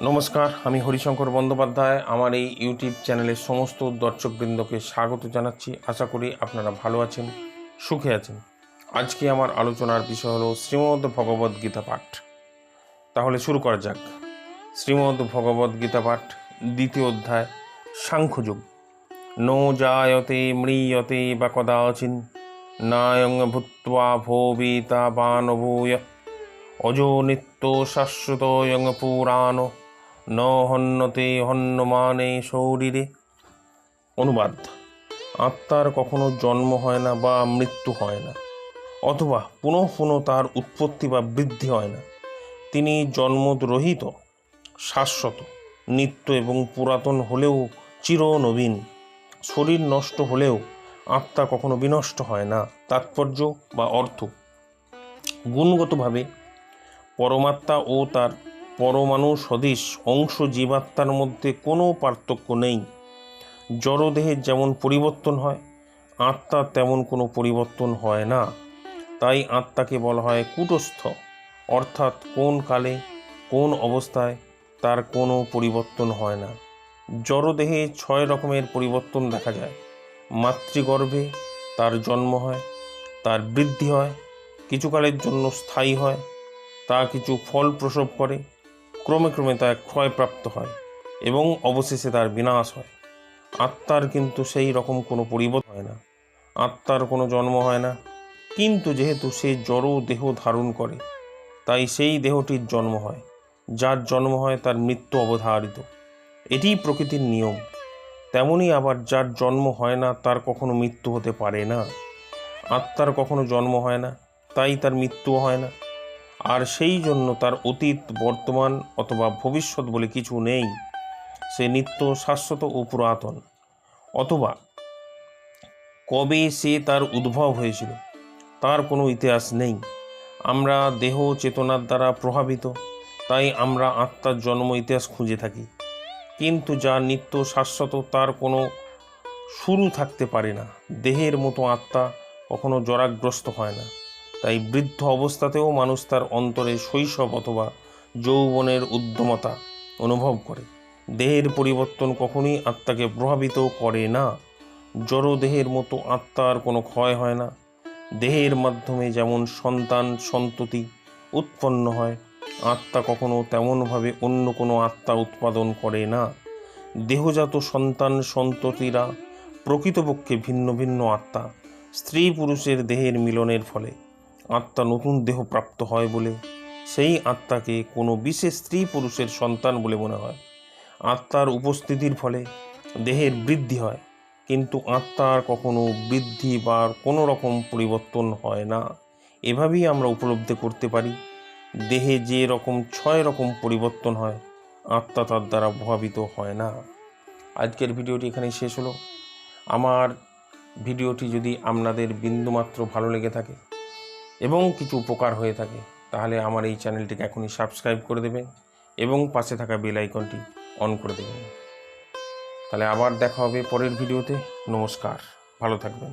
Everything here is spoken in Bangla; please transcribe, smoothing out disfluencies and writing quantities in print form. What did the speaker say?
নমস্কার, আমি হরিশঙ্কর বন্দ্যোপাধ্যায়। আমার এই ইউটিউব চ্যানেলের সমস্ত দর্শকবৃন্দকে স্বাগত জানাচ্ছি। আশা করি আপনারা ভালো আছেন, সুখে আছেন। আজকে আমার আলোচনার বিষয় হলো শ্রীমদ্ ভগবদ্ গীতা পাঠ। তাহলে শুরু করা যাক। শ্রীমদ্ ভগবদ্ গীতা পাঠ, দ্বিতীয় অধ্যায়, সাংখ্যযোগ। নো জায়তে ম্রিয়তে বা কদাচিন নায়ং ভূত্বা ভবিতা বা নভূয় অজো নিত্য শাশ্বতয়ং পুরাণ ন হন্যতে হন্যমানে শরীরে। অনুবাদ: আত্মার কখনো জন্ম হয় না বা মৃত্যু হয় না, অথবা পুনঃ পুনঃ তার উৎপত্তি বা বৃদ্ধি হয় না। তিনি জন্মরহিত, শাশ্বত, নিত্য এবং পুরাতন হলেও চিরনবীন। শরীর নষ্ট হলেও আত্মা কখনো বিনষ্ট হয় না। তাৎপর্য বা অর্থ: গুণগতভাবে পরমাত্মা ও তার পরমাণু সদৃশ অংশ জীবাত্মার মধ্যে কোনো পার্থক্য নেই। জড়দেহের যেমন পরিবর্তন হয়, আত্মার তেমন কোনো পরিবর্তন হয় না। তাই আত্মাকে বলা হয় কূটস্থ, অর্থাৎ কোন কালে কোন অবস্থায় তার কোনো পরিবর্তন হয় না। জড়দেহে 6 রকমের পরিবর্তন দেখা যায়। মাতৃগর্ভে তার জন্ম হয়, তার বৃদ্ধি হয়, কিছুকালের জন্য স্থায়ী হয়, তা কিছু ফল প্রসব করে, ক্রমে ক্রমে তা ক্ষয়প্রাপ্ত হয় এবং অবশেষে তার বিনাশ হয়। আত্মার কিন্তু সেই রকম কোনো পরিবর্তন হয় না। আত্মার কোনো জন্ম হয় না, কিন্তু যেহেতু সে জড় দেহ ধারণ করে, তাই সেই দেহটির জন্ম হয়। যার জন্ম হয় তার মৃত্যু অবধারিত, এটিই প্রকৃতির নিয়ম। তেমনি আবার যার জন্ম হয় না তার কখনো মৃত্যু হতে পারে না। আত্মার কখনো জন্ম হয় না, তাই তার মৃত্যুও হয় না। আর সেই জন্য তার অতীত, বর্তমান অথবা ভবিষ্যৎ বলে কিছু নেই। সে নিত্য, শাশ্বত ও পুরাতন। অথবা কবে সে তার উদ্ভব হয়েছিল তার কোনো ইতিহাস নেই। আমরা দেহ চেতনার দ্বারা প্রভাবিত, তাই আমরা আত্মার জন্ম ইতিহাস খুঁজে থাকি। কিন্তু যা নিত্য, শাশ্বত, তার কোনো শুরু থাকতে পারে না। দেহের মতো আত্মা কখনো জরাগ্রস্ত হয় না। তাই বৃদ্ধ অবস্থাতেও মানুষ তার অন্তরে শৈশব অথবা যৌবনের উদ্যমতা অনুভব করে। দেহের পরিবর্তন কখনোই আত্মাকে প্রভাবিত করে না। জড় দেহের মতো আত্মার কোনো ক্ষয় হয় না। দেহের মাধ্যমে যেমন সন্তান সন্ততি উৎপন্ন হয়, আত্মা কখনো তেমনভাবে অন্য কোনো আত্মা উৎপাদন করে না। দেহজাত সন্তান সন্ততিরা প্রকৃতপক্ষে ভিন্ন ভিন্ন আত্মা। স্ত্রী পুরুষের দেহের মিলনের ফলে আত্মা নতুন দেহ প্রাপ্ত হয় বলে সেই আত্মাকে কোনো বিশেষ স্ত্রী পুরুষের সন্তান বলে মনে হয়। আত্মার উপস্থিতির ফলে দেহের বৃদ্ধি হয়, কিন্তু আত্মার কখনো বৃদ্ধি বা কোনো রকম পরিবর্তন হয় না। এভাবেই আমরা উপলব্ধি করতে পারি দেহে যে রকম 6 রকম পরিবর্তন হয়, আত্মা তার দ্বারা প্রভাবিত হয় না। আজকের ভিডিওটি এখানেই শেষ হলো। আমার ভিডিওটি যদি আপনাদের বিন্দুমাত্র ভালো লেগে থাকে এবং কিছু উপকার হয়ে থাকে, তাহলে আমার এই চ্যানেলটিকে এখনই সাবস্ক্রাইব করে দেবেন এবং পাশে থাকা বেল আইকনটি অন করে দেবেন। তাহলে আবার দেখা হবে পরের ভিডিওতে। নমস্কার, ভালো থাকবেন।